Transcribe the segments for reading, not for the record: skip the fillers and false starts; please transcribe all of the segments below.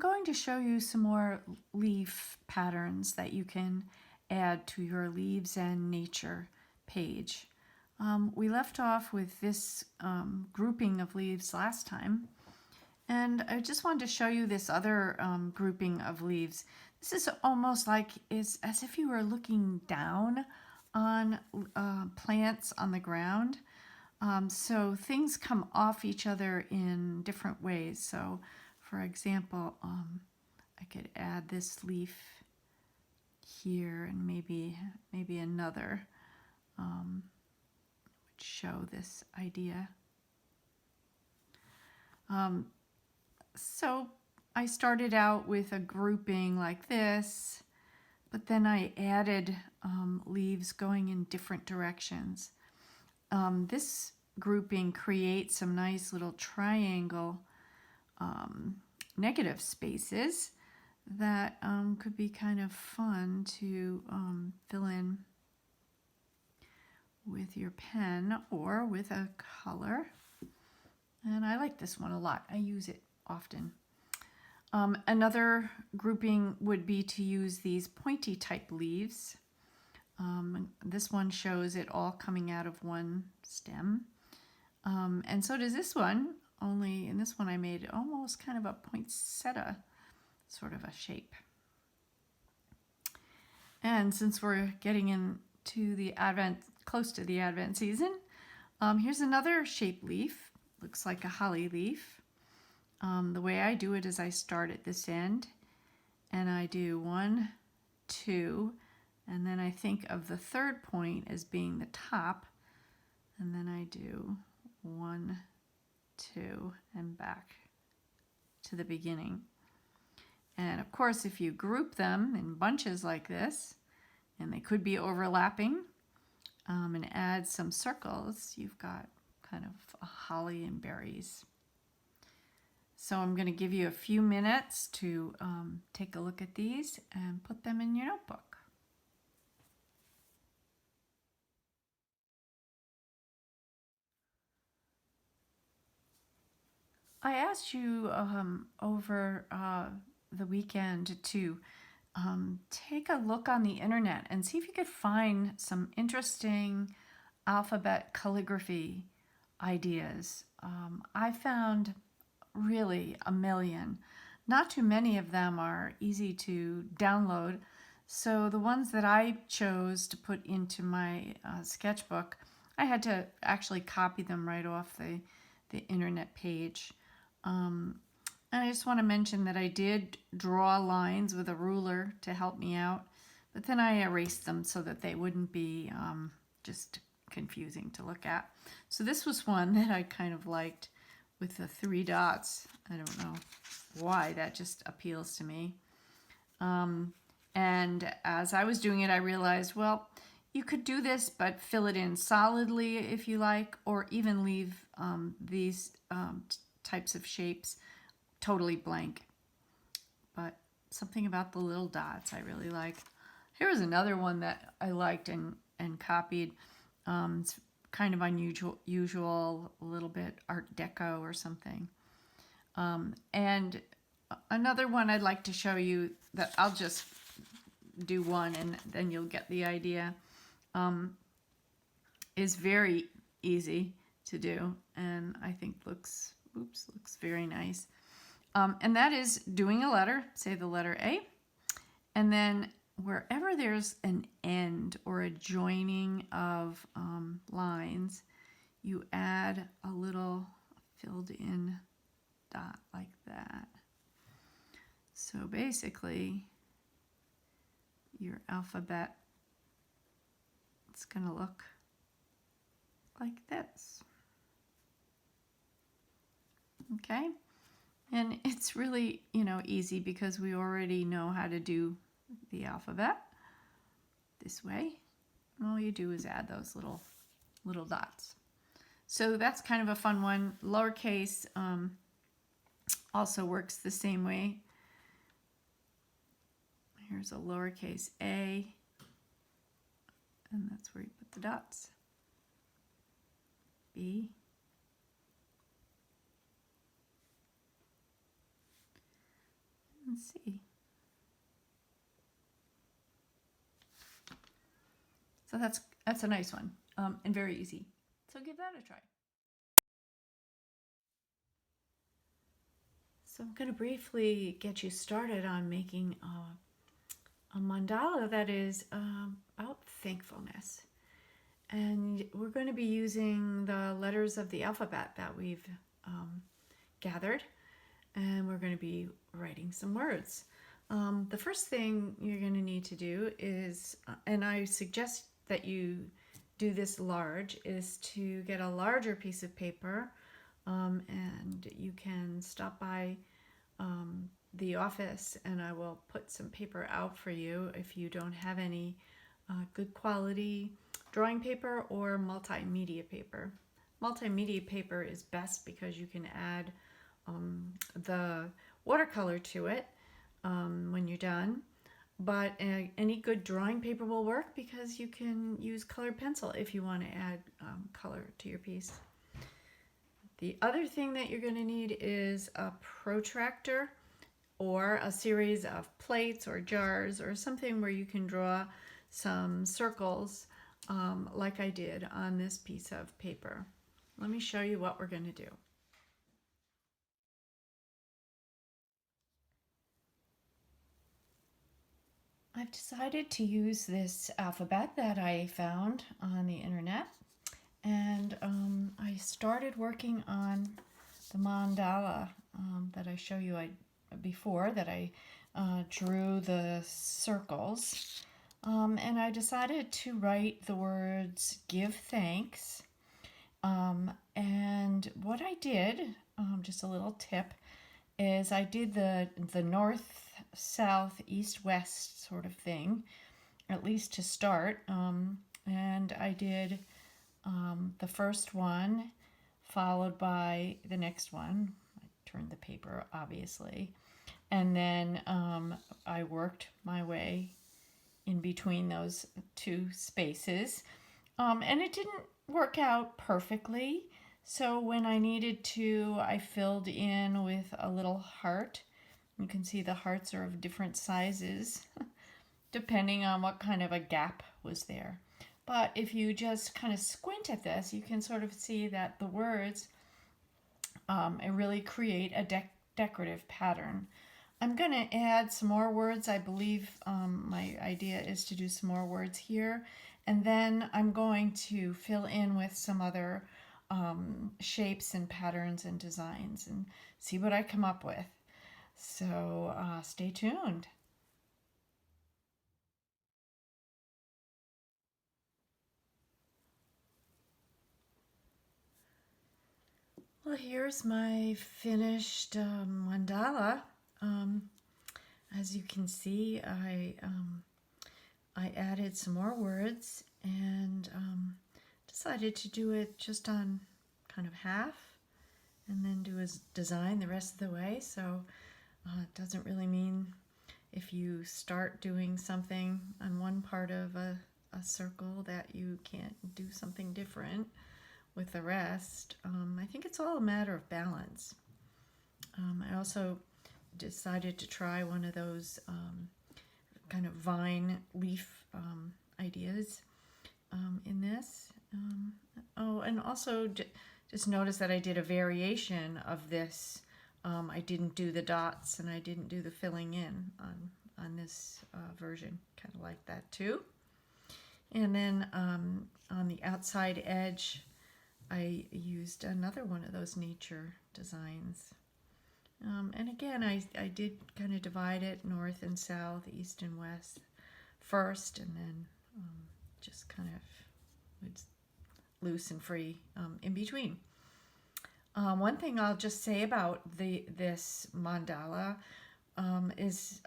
going to show you some more leaf patterns that you can add to your leaves and nature page. We left off with this grouping of leaves last time, and I just wanted to show you this other grouping of leaves. This is almost like it's as if you were looking down on plants on the ground. So things come off each other in different ways. So for example, I could add this leaf here and maybe another would show this idea. So I started out with a grouping like this, but then I added leaves going in different directions. This grouping creates some nice little triangle negative spaces that could be kind of fun to fill in with your pen or with a color. And I like this one a lot. I use it often. Another grouping would be to use these pointy type leaves. This one shows it all coming out of one stem. And so does this one, only in this one I made almost kind of a poinsettia sort of a shape. And since we're getting into the close to the Advent season, here's another shape leaf. Looks like a holly leaf. The way I do it is I start at this end and I do 1, 2, and then I think of the third point as being the top, and then I do 1, 2, and back to the beginning. And of course, if you group them in bunches like this, and they could be overlapping, and add some circles, you've got kind of a holly and berries. So I'm going to give you a few minutes to take a look at these and put them in your notebook. I asked you over the weekend to take a look on the internet and see if you could find some interesting alphabet calligraphy ideas. I found really a million. Not too many of them are easy to download, so the ones that I chose to put into my sketchbook, I had to actually copy them right off the internet page. And I just want to mention that I did draw lines with a ruler to help me out, but then I erased them so that they wouldn't be just confusing to look at. So this was one that I kind of liked with the 3 dots. I don't know why, that just appeals to me. And as I was doing it, I realized, well, you could do this, but fill it in solidly if you like, or even leave these types of shapes totally blank. But something about the little dots I really like. Here was another one that I liked and copied. It's kind of unusual, a little bit Art Deco or something. And another one I'd like to show you that I'll just do one and then you'll get the idea, is very easy to do and I think looks very nice. And that is doing a letter, say the letter A, and then wherever there's an end or a joining of lines, you add a little filled in dot like that. So basically, your alphabet, it's going to look like this. Okay? And it's really, easy because we already know how to do the alphabet this way. All you do is add those little dots. So that's kind of a fun one. Lowercase also works the same way. Here's a lowercase a, and that's where you put the dots. B, Let's see. So that's a nice one, and very easy. So give that a try. So I'm going to briefly get you started on making a mandala that is about thankfulness. And we're going to be using the letters of the alphabet that we've gathered, and we're going to be writing some words. The first thing you're going to need to do is, and I suggest that you do this large, is to get a larger piece of paper, and you can stop by the office and I will put some paper out for you if you don't have any good quality drawing paper or multimedia paper. Multimedia paper is best because you can add the watercolor to it when you're done. But any good drawing paper will work because you can use colored pencil if you want to add color to your piece. The other thing that you're going to need is a protractor or a series of plates or jars or something where you can draw some circles like I did on this piece of paper. Let me show you what we're going to do. I've decided to use this alphabet that I found on the internet, and I started working on the mandala that I show you before, that I drew the circles, and I decided to write the words give thanks, and what I did, just a little tip, is I did the north, south, east, west sort of thing, at least to start, and I did the first one followed by the next one. I turned the paper, obviously, and then I worked my way in between those two spaces, and it didn't work out perfectly. So when I needed to, I filled in with a little heart. You can see the hearts are of different sizes depending on what kind of a gap was there. But if you just kind of squint at this, you can sort of see that the words really create a decorative pattern. I'm going to add some more words. I believe my idea is to do some more words here. And then I'm going to fill in with some other shapes and patterns and designs and see what I come up with. So stay tuned. Well, here's my finished mandala. As you can see, I added some more words and decided to do it just on kind of half and then do a design the rest of the way. So it doesn't really mean if you start doing something on one part of a circle that you can't do something different with the rest. I think it's all a matter of balance. I also decided to try one of those kind of vine leaf ideas in this. Oh, and also just notice that I did a variation of this. I didn't do the dots and I didn't do the filling in on this version. Kind of like that too. And then on the outside edge, I used another one of those nature designs. And again, I did kind of divide it north and south, east and west first, and then just kind of loose and free in between. One thing I'll just say about this mandala is,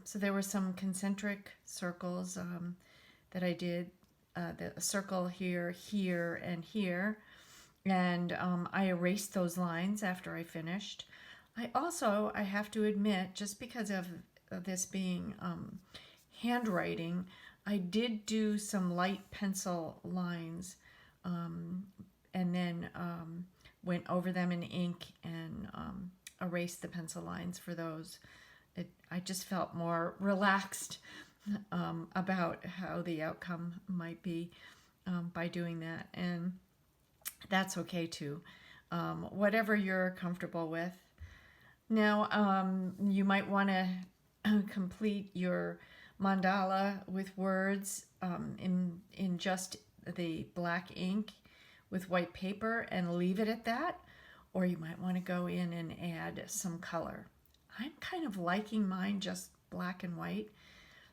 so there were some concentric circles that I did, the circle here, here, and here, and I erased those lines after I finished. I have to admit, just because of this being handwriting, I did do some light pencil lines and then went over them in ink and erased the pencil lines for those I just felt more relaxed about how the outcome might be by doing that. And that's okay too. Whatever you're comfortable with. Now, you might want to complete your mandala with words in just the black ink with white paper and leave it at that. Or you might want to go in and add some color. I'm kind of liking mine just black and white,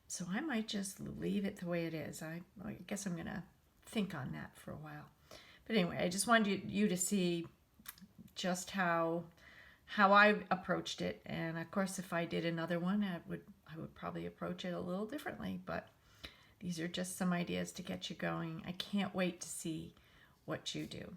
so I might just leave it the way it is. I guess I'm going to think on that for a while. But anyway, I just wanted you to see just how I approached it. And of course, if I did another one, I would probably approach it a little differently. But these are just some ideas to get you going. I can't wait to see what you do.